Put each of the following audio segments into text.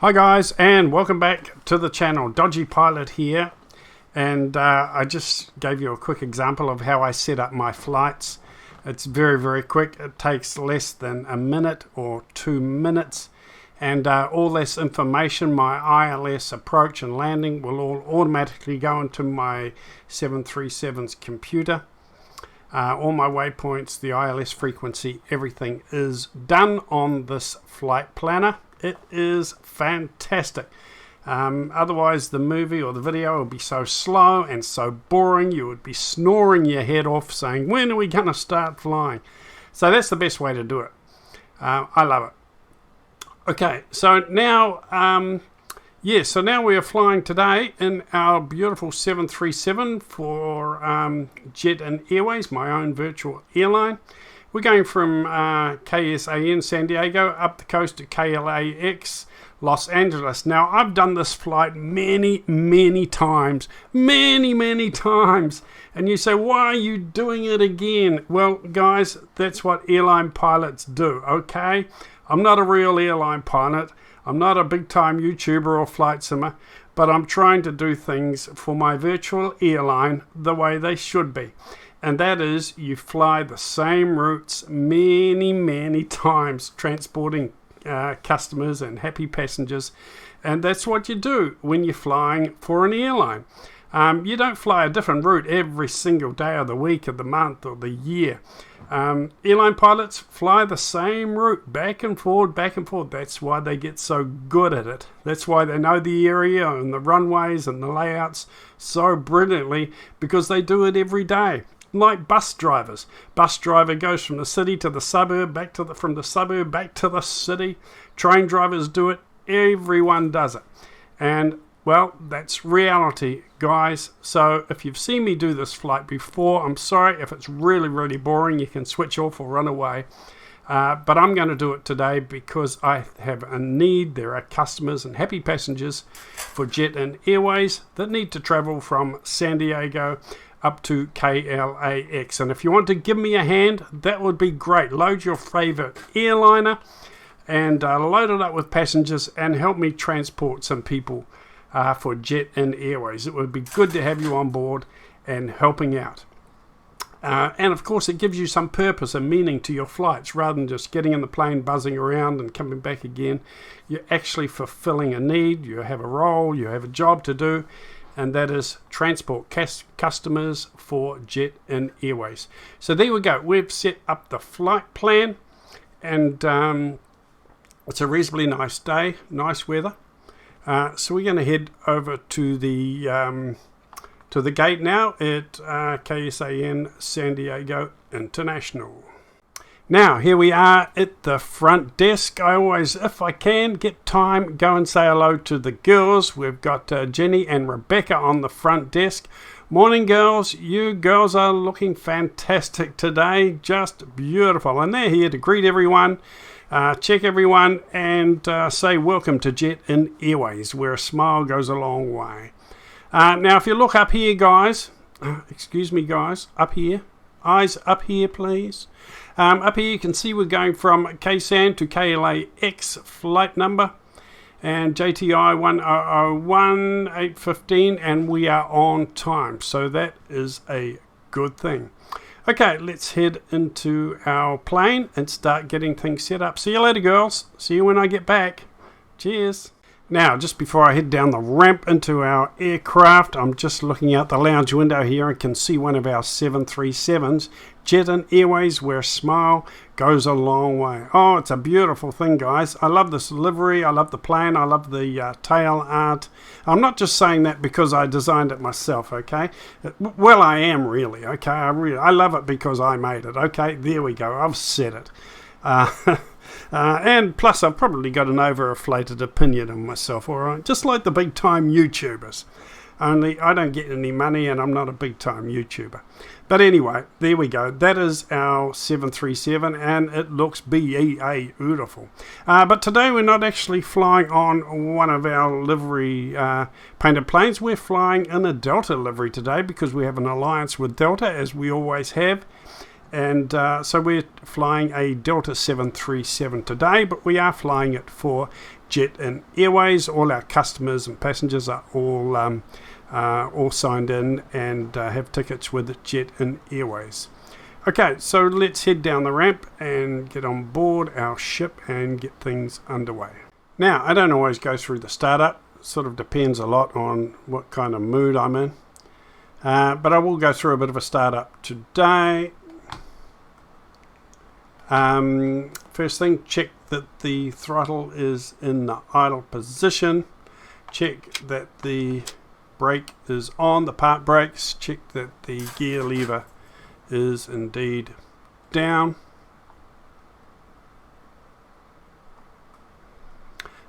Hi guys, and welcome back to the channel. Dodgy Pilot here, and I just gave you a quick example of how I set up my flights. It's very quick. It takes less than a minute or 2 minutes, and all this information, my ILS approach and landing, will all automatically go into my 737's computer. All my waypoints, the ILS frequency, everything is done on this flight planner. It is fantastic. Otherwise the movie or the video would be so slow and so boring, you would be snoring your head off saying, when are we going to start flying? So that's the best way to do it. I love it. Okay, so now so now we are flying today in our beautiful 737 for Jet and Airways, my own virtual airline. We're going from KSAN, San Diego, up the coast to KLAX, Los Angeles. Now, I've done this flight many times. Many times. And you say, why are you doing it again? Well, guys, that's what airline pilots do, okay? I'm not a real airline pilot. I'm not a big-time YouTuber or flight simmer, but I'm trying to do things for my virtual airline the way they should be. And that is, you fly the same routes many times, transporting customers and happy passengers. And that's what you do when you're flying for an airline. You don't fly a different route every single day of the week, of the month, or the year. Airline pilots fly the same route back and forward. That's why they get so good at it. That's why they know the area and the runways and the layouts so brilliantly, because they do it every day. Like bus drivers. Bus driver goes from the city to the suburb, from the suburb back to the city. Train drivers do it. Everyone does it. And, well, that's reality, guys. So if you've seen me do this flight before, I'm sorry. If it's really boring, you can switch off or run away. But I'm going to do it today because I have a need. There are customers and happy passengers for Jet and Airways that need to travel from San Diego up to KLAX. And if you want to give me a hand, that would be great. Load your favorite airliner and load it up with passengers and help me transport some people for Jet and Airways. It would be good to have you on board and helping out. And of course, it gives you some purpose and meaning to your flights rather than just getting in the plane, buzzing around and coming back again. You're actually fulfilling a need. You have a role, you have a job to do, and that is transport customers for Jet and Airways. So there we go. We've set up the flight plan, and it's a reasonably nice day, nice weather. So we're going to head over to the gate now at KSAN San Diego International. Now, here we are at the front desk. I always, if I can get time, go and say hello to the girls. We've got Jenny and Rebecca on the front desk. Morning, girls. You girls are looking fantastic today. Just beautiful. And they're here to greet everyone, check everyone, and say welcome to Jet and Airways, where a smile goes a long way. Now, if you look up here, guys, excuse me, guys, up here, eyes up here, please. Up here you can see we're going from KSAN to KLAX flight number and JTI 1001-815, and we are on time, so that is a good thing. Okay, let's head into our plane and start getting things set up. See you later, girls. See you when I get back. Cheers. Now, just before I head down the ramp into our aircraft, I'm just looking out the lounge window here and can see one of our 737s, Jet and Airways, where a smile goes a long way. Oh, it's a beautiful thing, guys. I love this livery. I love the plane. I love the tail art. I'm not just saying that because I designed it myself, okay? Well, I am really, okay? I love it because I made it, okay? There we go. I've said it. And plus, I've probably got an overinflated opinion of myself, all right? Just like the big-time YouTubers. Only I don't get any money and I'm not a big-time YouTuber. But anyway, there we go. That is our 737 and it looks beautiful. But today we're not actually flying on one of our livery painted planes. We're flying in a Delta livery today because we have an alliance with Delta, as we always have. And so we're flying a Delta 737 today, but we are flying it for Jet and Airways. All our customers and passengers are all signed in and have tickets with Jet and Airways. Okay, so let's head down the ramp and get on board our ship and get things underway. Now, I don't always go through the startup. Sort of depends a lot on what kind of mood I'm in. But I will go through a bit of a startup today. First thing, check that the throttle is in the idle position. Check that the brake is on, the park brakes. Check that the gear lever is indeed down.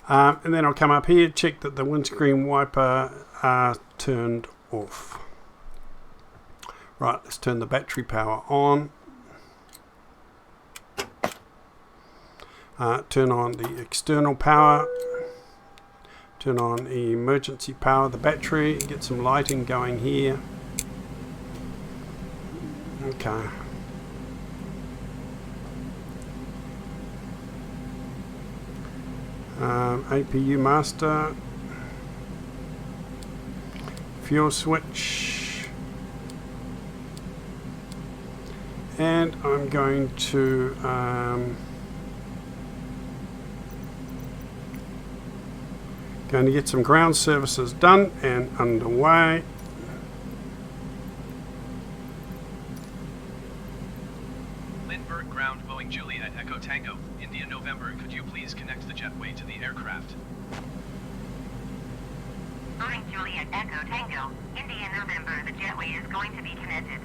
And then I'll come up here, check that the windscreen wiper are turned off. Right, let's turn the battery power on. Turn on the external power. Turn on the emergency power, the battery, get some lighting going here. Okay. APU master. Fuel switch. And I'm going to get some ground services done and underway. Lindbergh ground, Boeing Juliet Echo Tango, India November. Could you please connect the jetway to the aircraft? Boeing Juliet Echo Tango, India November. The jetway is going to be connected.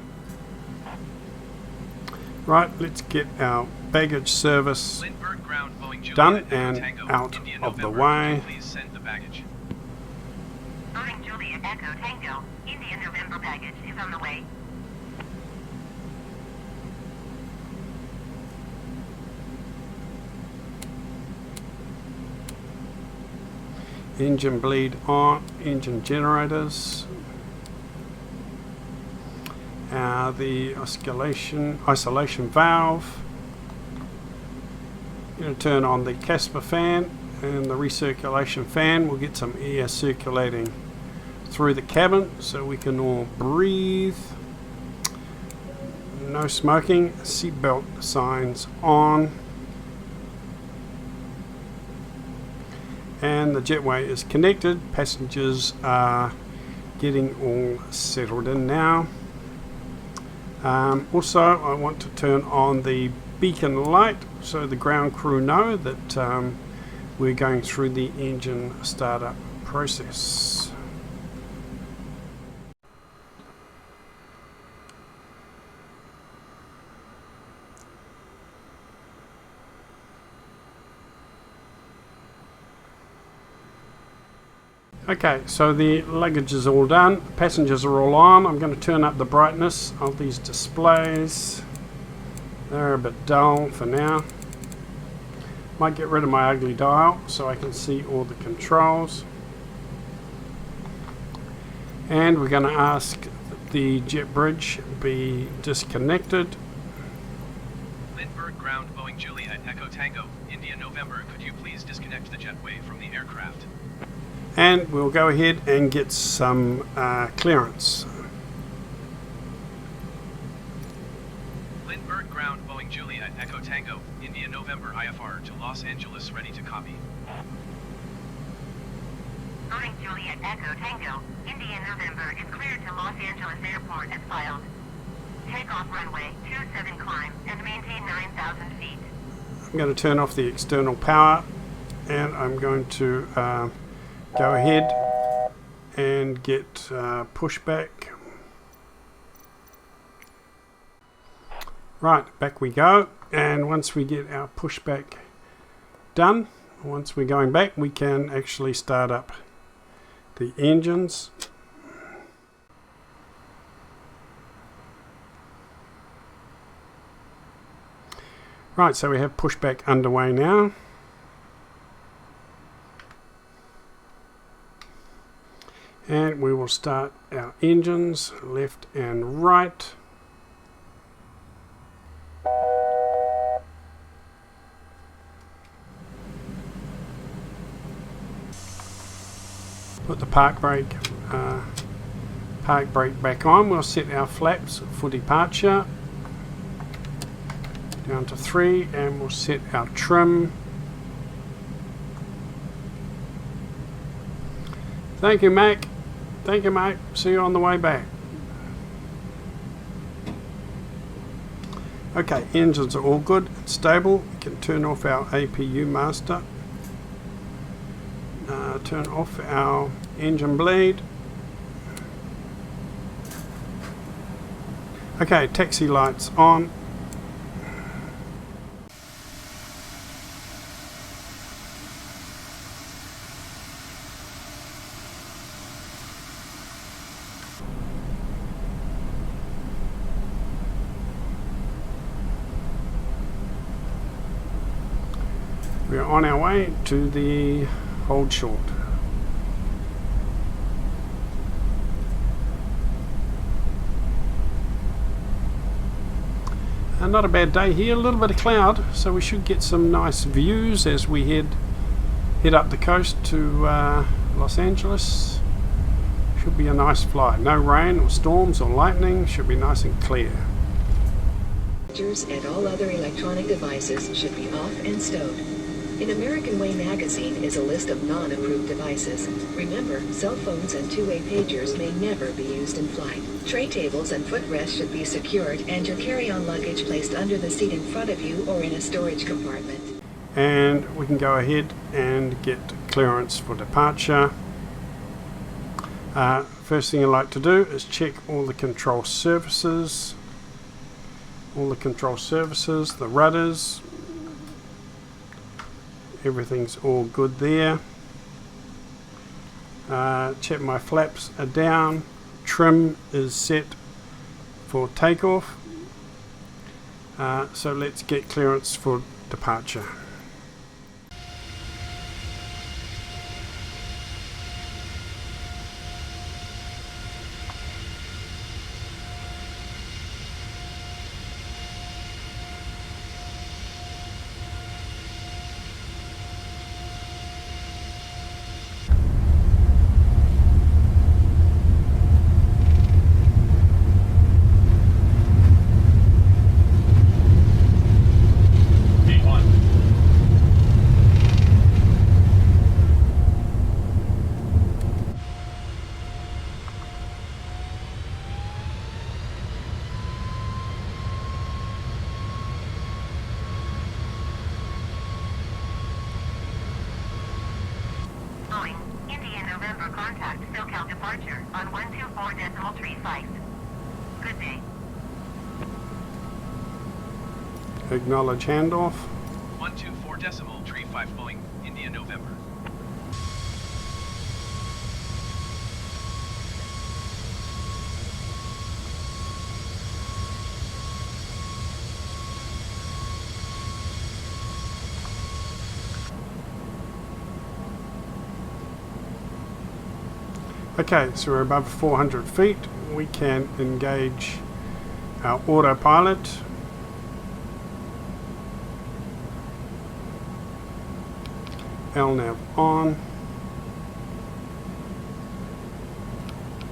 Right, let's get our baggage service Lindbergh ground, Boeing Juliet done Echo and Tango, out India of the November. way. Could you please send the baggage? Boeing Juliet Echo Tango, India November baggage is on the way. Engine bleed on, engine generators. The isolation valve. Going to turn on the Casper fan and the recirculation fan. We'll get some air circulating through the cabin so we can all breathe. No smoking. Seatbelt signs on. And the jetway is connected. Passengers are getting all settled in now. Also, I want to turn on the beacon light so the ground crew know that we're going through the engine startup process. Okay, so the luggage is all done, passengers are all on. I'm going to turn up the brightness of these displays. They're a bit dull for now. Might get rid of my ugly dial so I can see all the controls. And we're going to ask that the jet bridge be disconnected. Lindbergh ground, Boeing Juliet Echo Tango, India November. Could you please disconnect the jetway from the aircraft? And we'll go ahead and get some clearance. Lindbergh ground, Boeing Juliet Echo Tango, India November IFR to Los Angeles, ready to copy. Boeing Juliet Echo Tango, India November is cleared to Los Angeles Airport as filed. Takeoff runway 27 climb and maintain 9,000 feet. I'm going to turn off the external power and I'm going to go ahead and get pushback. Right, back we go. And once we get our pushback done, once we're going back, we can actually start up the engines. Right, so we have pushback underway now. And we will start our engines left and right. Put the park brake back on. We'll set our flaps for departure down to 3, and we'll set our trim. Thank you, Mac. Thank you, mate. See you on the way back. Okay, engines are all good. It's stable. We can turn off our APU master. Turn off our engine bleed. Okay, taxi lights on. We're on our way to the hold short. Not a bad day here, a little bit of cloud, so we should get some nice views as we head up the coast to Los Angeles. Should be a nice flight. No rain or storms or lightning, should be nice and clear. And all other electronic devices should be off and stowed. In American Way magazine is a list of non-approved devices. Remember, cell phones and two-way pagers may never be used in flight. Tray tables and footrests should be secured and your carry-on luggage placed under the seat in front of you or in a storage compartment. And we can go ahead and get clearance for departure. First thing I like to do is check all the control surfaces. The rudders. Everything's all good there. Check my flaps are down. Trim is set for takeoff. So let's get clearance for departure. Contact SoCal departure on 124.35. Good day. Acknowledge handoff. 124.35 Boeing, India, November. Okay, so we're above 400 feet. We can engage our autopilot. LNAV on.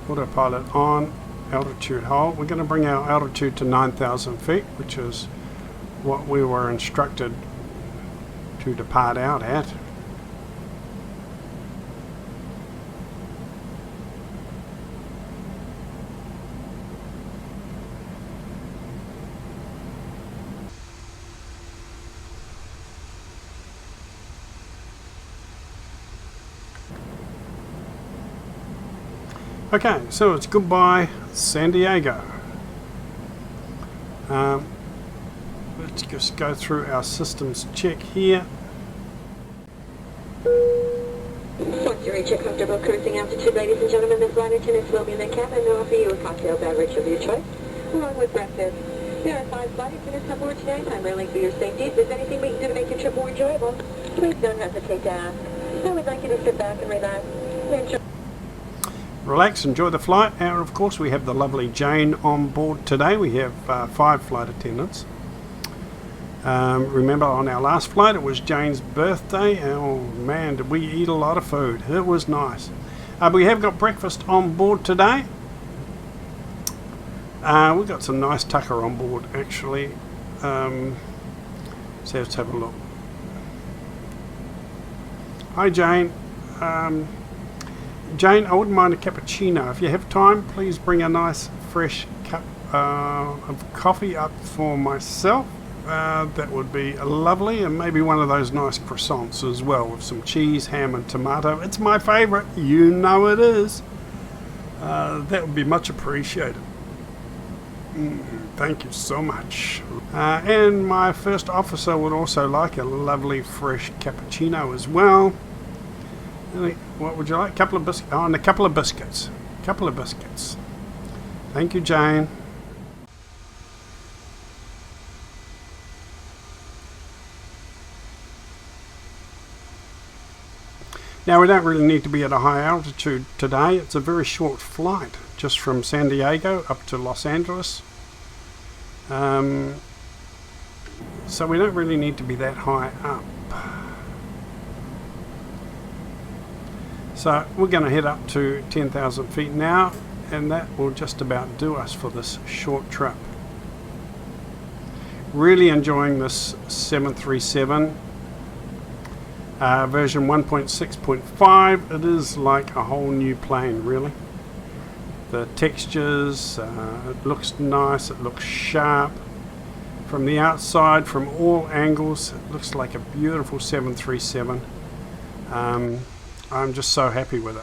Autopilot on. Altitude hold. We're going to bring our altitude to 9,000 feet, which is what we were instructed to depart out at. Okay, so it's goodbye San Diego. Let's just go through our systems check here. Once you reach a comfortable cruising altitude, ladies and gentlemen, this flight attendants will be in the cabin to offer you a cocktail beverage of your choice, along with breakfast. There are 5 flight attendants on board today, primarily for your safety. If there's anything we can do to make your trip more enjoyable, please don't hesitate to ask. I would like you to sit back and relax. Relax, enjoy the flight. And of course we have the lovely Jane on board today. We have 5 flight attendants. Remember on our last flight it was Jane's birthday. Oh man, did we eat a lot of food. It was nice. We have got breakfast on board today. We've got some nice tucker on board actually. So let's have a look. Hi Jane. Jane, I wouldn't mind a cappuccino. If you have time, please bring a nice fresh cup of coffee up for myself. That would be lovely, and maybe one of those nice croissants as well with some cheese, ham and tomato. It's my favourite, you know it is. That would be much appreciated. Thank you so much. And my first officer would also like a lovely fresh cappuccino as well. What would you like? Couple of biscuits. Oh, and a couple of biscuits. Couple of biscuits. Thank you, Jane. Now we don't really need to be at a high altitude today. It's a very short flight, just from San Diego up to Los Angeles. So we don't really need to be that high up. So we're going to head up to 10,000 feet now, and that will just about do us for this short trip. Really enjoying this 737 version 1.6.5. It is like a whole new plane, really. The textures, it looks nice, it looks sharp. From the outside, from all angles, it looks like a beautiful 737. I'm just so happy with it.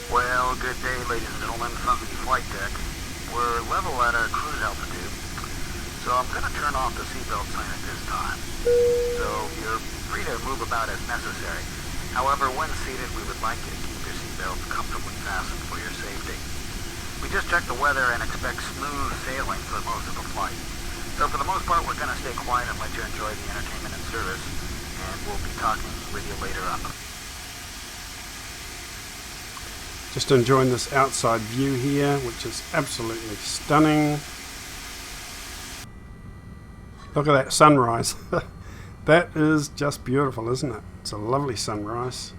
Well, good day, ladies and gentlemen from the flight deck. We're level at our cruise altitude, so I'm going to turn off the seatbelt sign at this time. So you're free to move about as necessary. However, when seated, we would like you to keep your seatbelts comfortably fastened for your safety. We just checked the weather and expect smooth sailing for most of the flight. So for the most part, we're going to stay quiet and let you enjoy the entertainment and service, and we'll be talking with you later on. Just enjoying this outside view here, which is absolutely stunning. Look at that sunrise. That is just beautiful, isn't it? It's a lovely sunrise.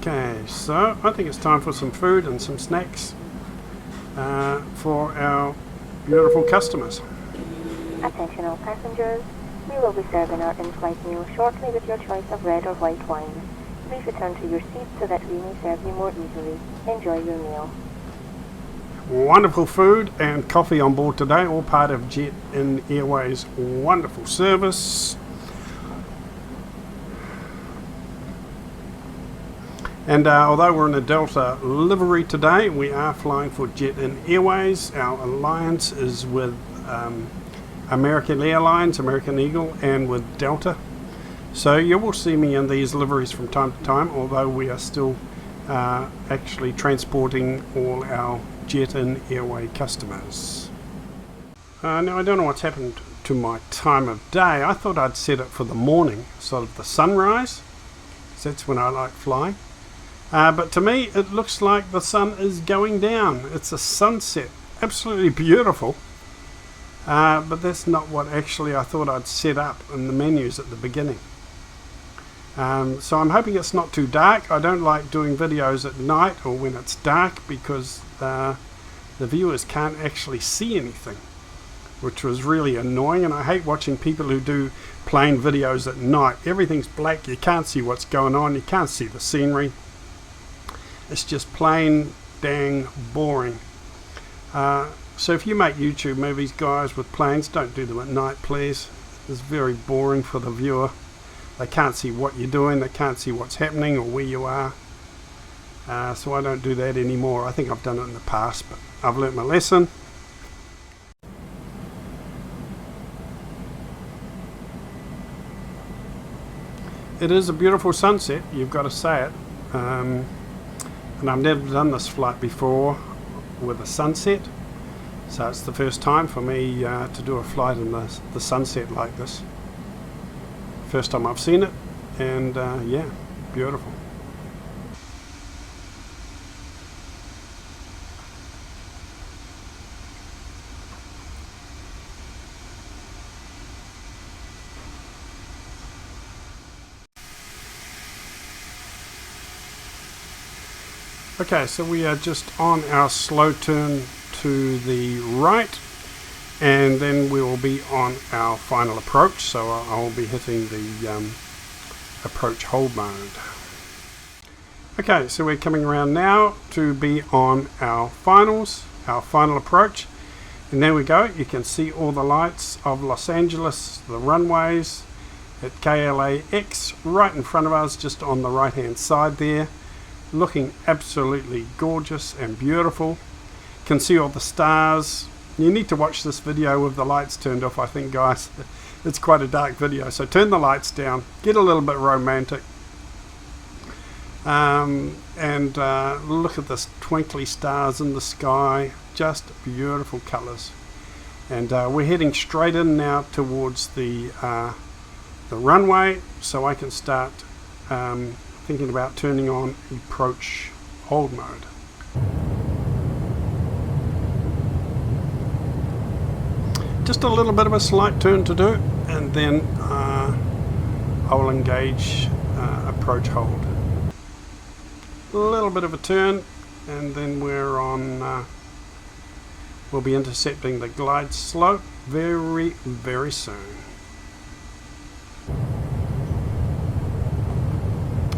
Okay, so I think it's time for some food and some snacks for our beautiful customers. Attention all passengers, we will be serving our in-flight meal shortly with your choice of red or white wine. Please return to your seat so that we may serve you more easily. Enjoy your meal. Wonderful food and coffee on board today, all part of Jet In Airways' wonderful service. And although we're in a Delta livery today, we are flying for Jet In Airways. Our alliance is with American Airlines, American Eagle, and with Delta. So you will see me in these liveries from time to time, although we are still actually transporting all our Jet In Airway customers. Now I don't know what's happened to my time of day. I thought I'd set it for the morning, sort of the sunrise, because that's when I like flying. But to me it looks like the sun is going down. It's a sunset, absolutely beautiful. But that's not what actually I thought I'd set up in the menus at the beginning. So I'm hoping it's not too dark. I don't like doing videos at night or when it's dark because the viewers can't actually see anything, which was really annoying. And I hate watching people who do plane videos at night. Everything's black, you can't see what's going on, you can't see the scenery. It's just plain dang boring. So if you make YouTube movies, guys, with planes, don't do them at night, please. It's very boring for the viewer. They can't see what you're doing, they can't see what's happening or where you are. So I don't do that anymore. I think I've done it in the past, but I've learnt my lesson. It is a beautiful sunset, you've got to say it. And I've never done this flight before with a sunset. So it's the first time for me to do a flight in the sunset like this. First time I've seen it, and yeah, beautiful. Okay, so we are just on our slow turn to the right, and then we will be on our final approach. So I'll be hitting the approach hold mode. Okay, so we're coming around now to be on our final approach. And there we go. You can see all the lights of Los Angeles, the runways at KLAX right in front of us, just on the right hand side there. Looking absolutely gorgeous and beautiful. Can see all the stars. You need to watch this video with the lights turned off, I think, guys. It's quite a dark video, so turn the lights down, get a little bit romantic, and look at this twinkly stars in the sky. Just beautiful colors. And we're heading straight in now towards the runway, so I can start thinking about turning on approach hold mode. Just a little bit of a slight turn to do, and then I will engage approach hold. A little bit of a turn, and then we're on. We'll be intercepting the glide slope very, very soon.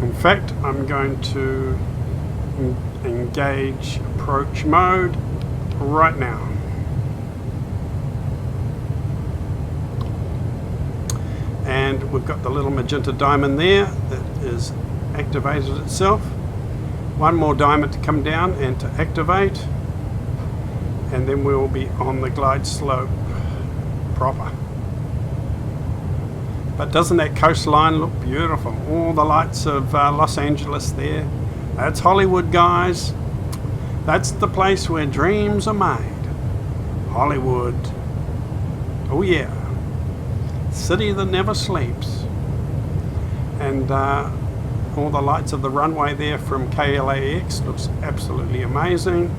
In fact, I'm going to engage approach mode right now. And we've got the little magenta diamond there that is activated itself. One more diamond to come down and to activate. And then we'll be on the glide slope proper. But doesn't that coastline look beautiful? All the lights of Los Angeles there. That's Hollywood, guys. That's the place where dreams are made. Hollywood. Oh yeah. City that never sleeps. And all the lights of the runway there from KLAX looks absolutely amazing.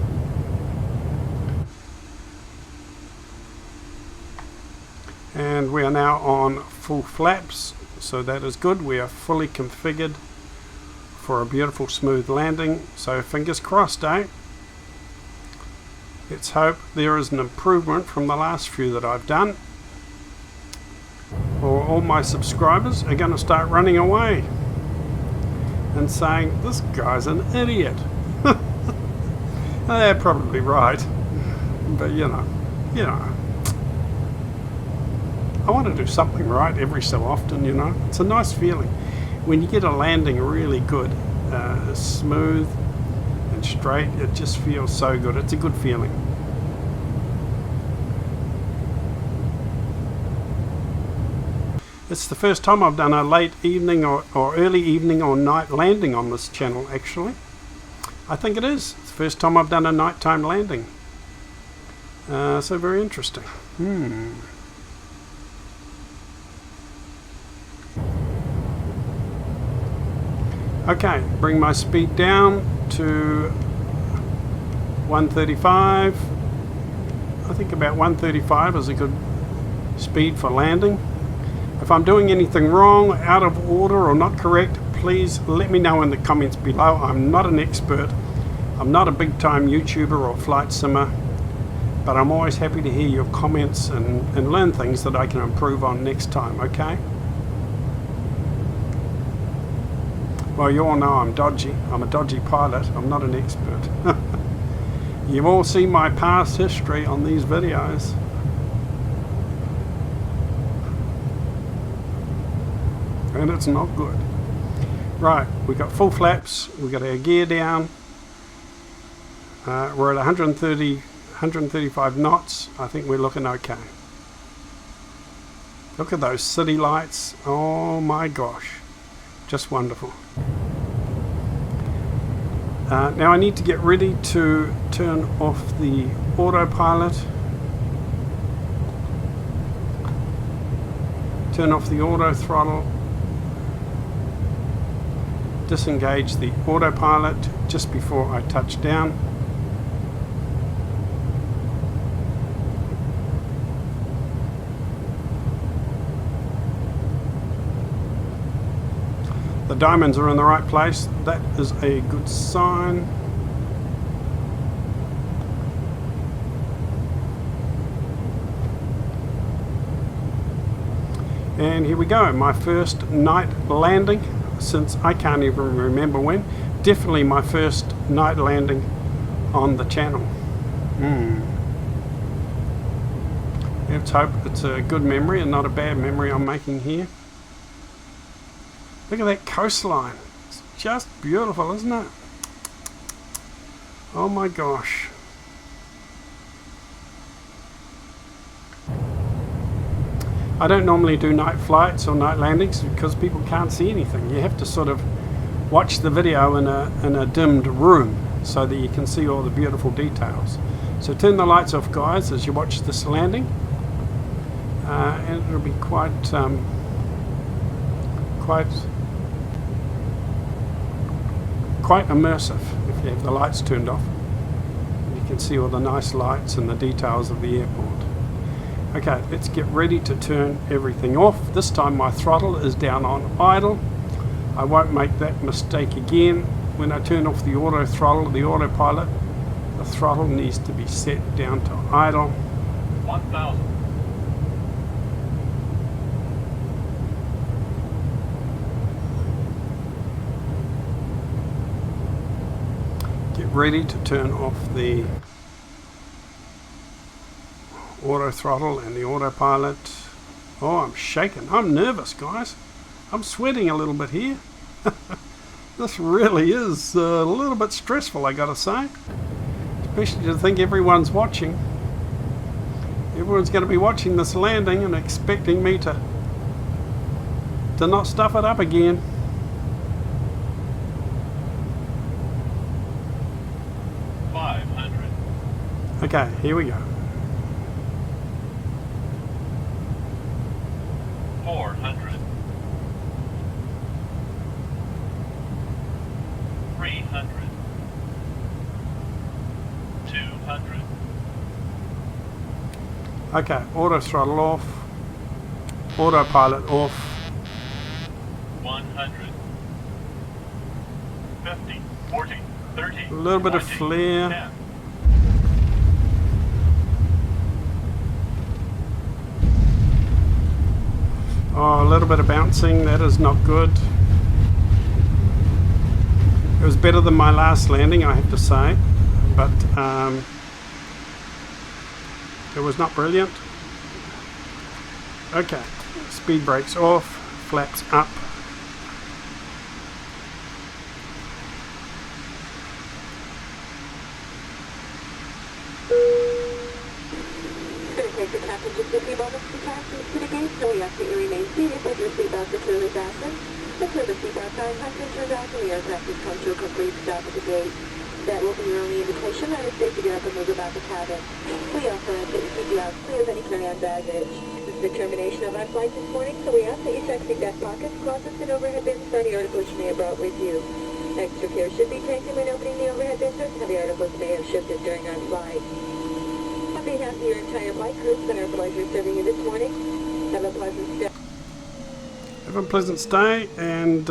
And we are now on full flaps, so that is good. We are fully configured for a beautiful smooth landing, so fingers crossed, eh? Let's hope there is an improvement from the last few that I've done, or all my subscribers are going to start running away and saying, this guy's an idiot. They're probably right, but you know, I want to do something right every so often, you know. It's a nice feeling when you get a landing really good, smooth and straight. It just feels so good. It's a good feeling. It's the first time I've done a late evening or early evening or night landing on this channel, actually. I think it is. It's the first time I've done a nighttime landing. So very interesting. Okay, bring my speed down to 135. I think about 135 is a good speed for landing. If I'm doing anything wrong, out of order or not correct, please let me know in the comments below. I'm not an expert. I'm not a big time YouTuber or flight simmer, but I'm always happy to hear your comments and learn things that I can improve on next time, okay? Well, you all know I'm dodgy. I'm a dodgy pilot. I'm not an expert. You've all seen my past history on these videos. And it's not good. Right, we've got full flaps. We've got our gear down. We're at 135 knots. I think we're looking okay. Look at those city lights. Oh my gosh. Just wonderful. Now I need to get ready to turn off the autopilot. Turn off the auto throttle. Disengage the autopilot just before I touch down. The diamonds are in the right place. That is a good sign. And here we go, my first night landing since I can't even remember when. Definitely my first night landing on the channel. Let's hope it's a good memory and not a bad memory I'm making here. Look at that coastline. It's just beautiful, isn't it? Oh my gosh. I don't normally do night flights or night landings because people can't see anything. You have to sort of watch the video in a dimmed room so that you can see all the beautiful details. So turn the lights off, guys, as you watch this landing. And it'll be quite immersive if you have the lights turned off. You can see all the nice lights and the details of the airport. Okay, let's get ready to turn everything off. This time my throttle is down on idle. I won't make that mistake again. When I turn off the auto throttle, the autopilot, the throttle needs to be set down to idle. 1,000. Get ready to turn off the auto throttle and the autopilot. Oh, I'm shaking. I'm nervous, guys. I'm sweating a little bit here. This really is a little bit stressful, I gotta say. Especially to think everyone's watching. Everyone's going to be watching this landing and expecting me to not stuff it up again. Okay, here we go. 400. 300. 200. Okay, auto throttle off. Autopilot off. 100. 50. 40. 30. A little bit of 20, flare. 10. Oh, a little bit of bouncing. That is not good. It was better than my last landing, I have to say, but it was not brilliant. Okay, speed brakes off, flaps up. Take the captain just a few moments to pass through the gate, so we ask that you remain seated with your seatbelt securely fastened. Until the seatbelt sign has been turned off and the aircraft has come to a complete stop at the gate. That will be your only indication that it's safe to get up and move about the cabin. We also ask that you keep your house clear of any carry-on baggage. This is the termination of our flight this morning, so we ask that you check the deck pockets, closets, and overhead bins for any articles you may have brought with you. Extra care should be taken when opening the overhead bins as heavy articles may have shifted during our flight. On behalf of your entire flight crew, it's been our pleasure serving you this morning. Have a pleasant stay. Have a pleasant stay, and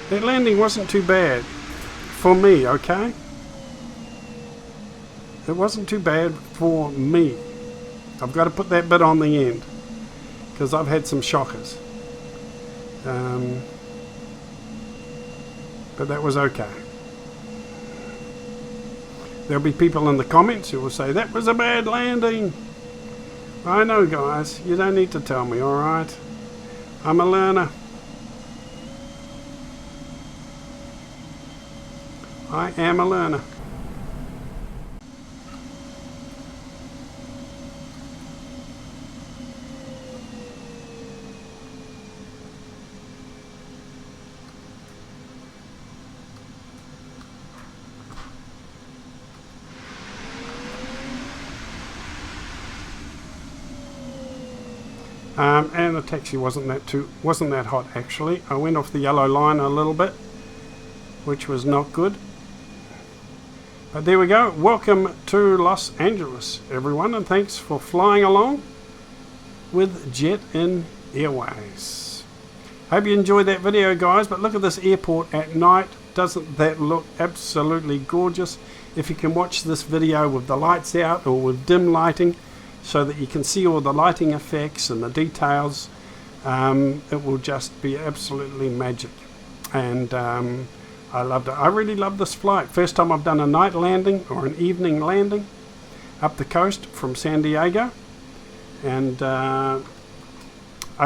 that landing wasn't too bad for me, okay? It wasn't too bad for me. I've got to put that bit on the end because I've had some shockers. But that was okay. There'll be people in the comments who will say, that was a bad landing. I know, guys. You don't need to tell me, alright? I'm a learner. I am a learner. And the taxi wasn't that hot actually. I went off the yellow line a little bit, which was not good. But there we go. Welcome to Los Angeles, everyone, and thanks for flying along with Jet In Airways. Hope you enjoyed that video, guys. But look at this airport at night. Doesn't that look absolutely gorgeous? If you can watch this video with the lights out or with dim lighting, so that you can see all the lighting effects and the details. It will just be absolutely magic. And I loved it. I really love this flight. First time I've done a night landing or an evening landing up the coast from San Diego. And I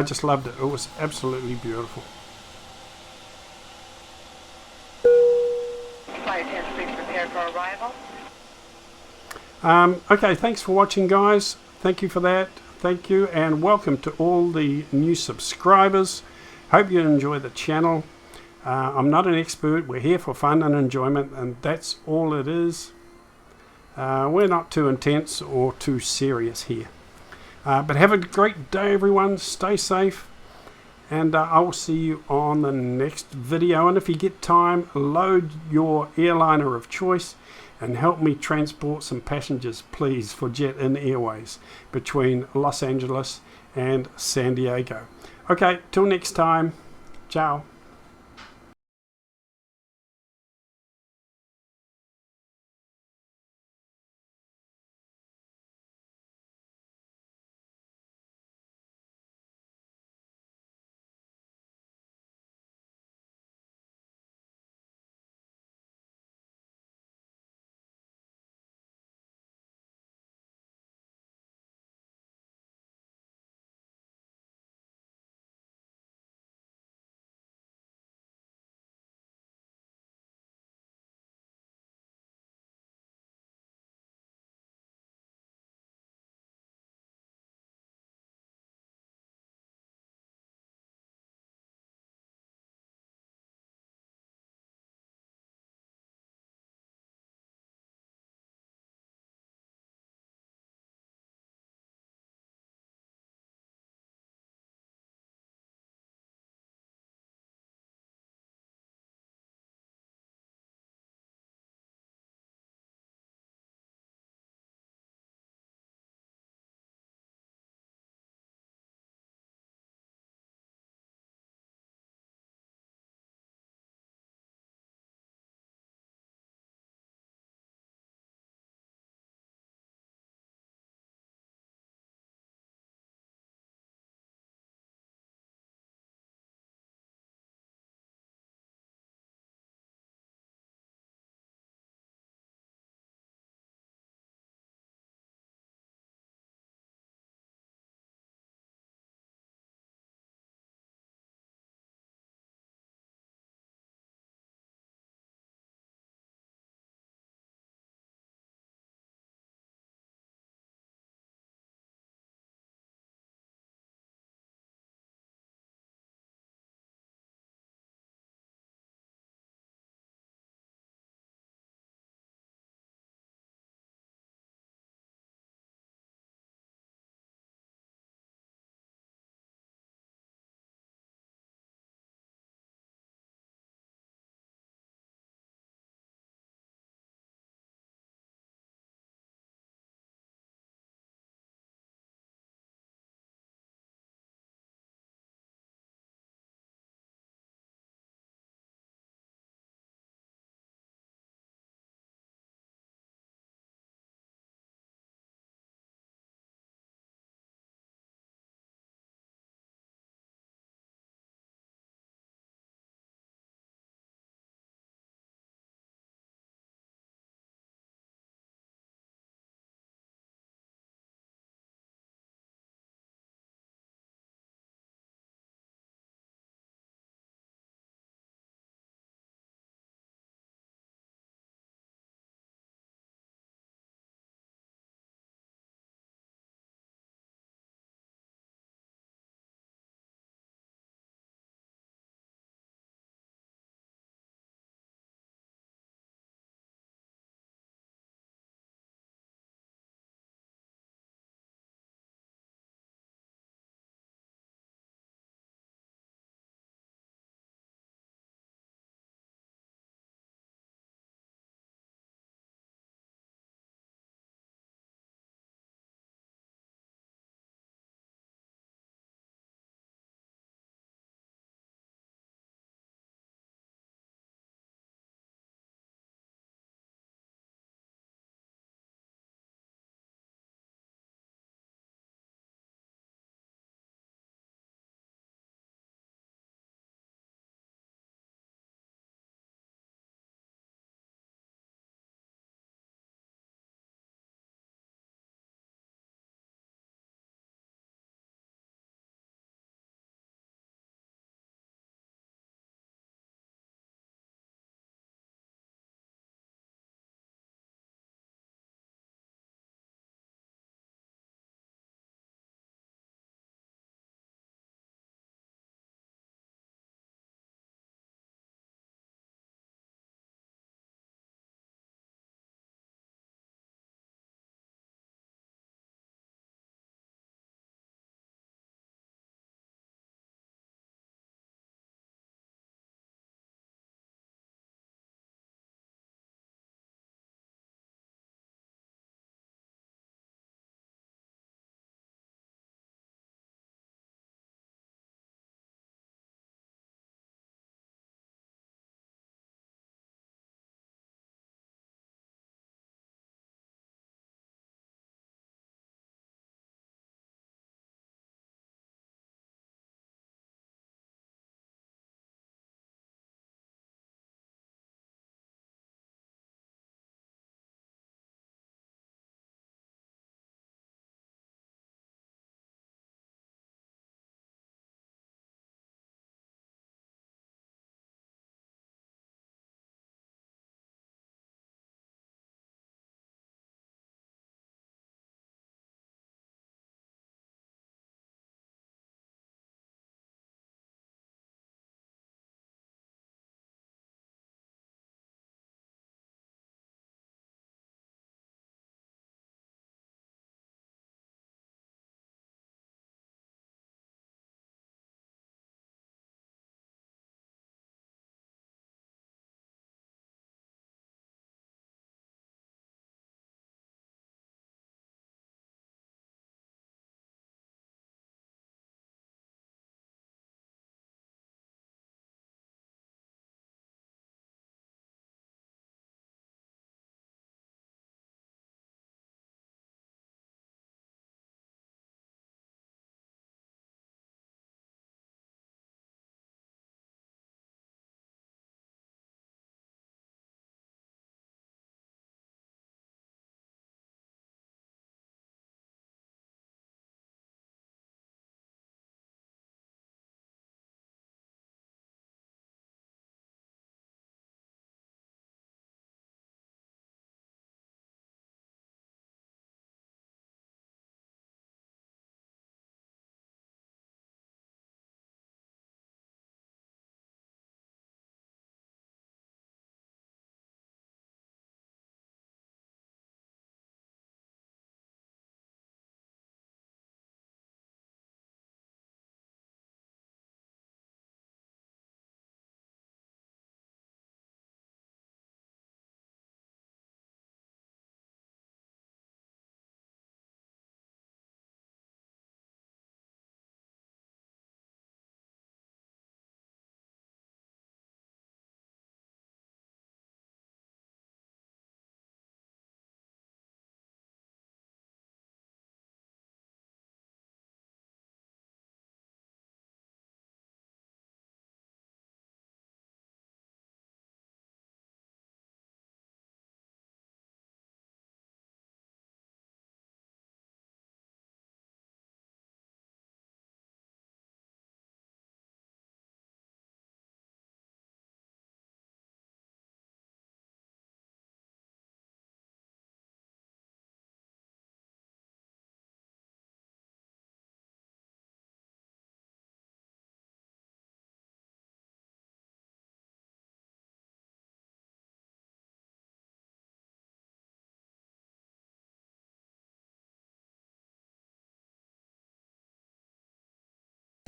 just loved it. It was absolutely beautiful. Flight attendants, please prepare for arrival. Okay, thanks for watching, guys. Thank you for that. Thank you, and welcome to all the new subscribers. Hope you enjoy the channel. I'm not an expert. We're here for fun and enjoyment, and that's all it is. We're not too intense or too serious here. But have a great day, everyone. Stay safe, and I will see you on the next video. And if you get time, load your airliner of choice and help me transport some passengers, please, for Jet-In Airways between Los Angeles and San Diego. Okay, till next time. Ciao.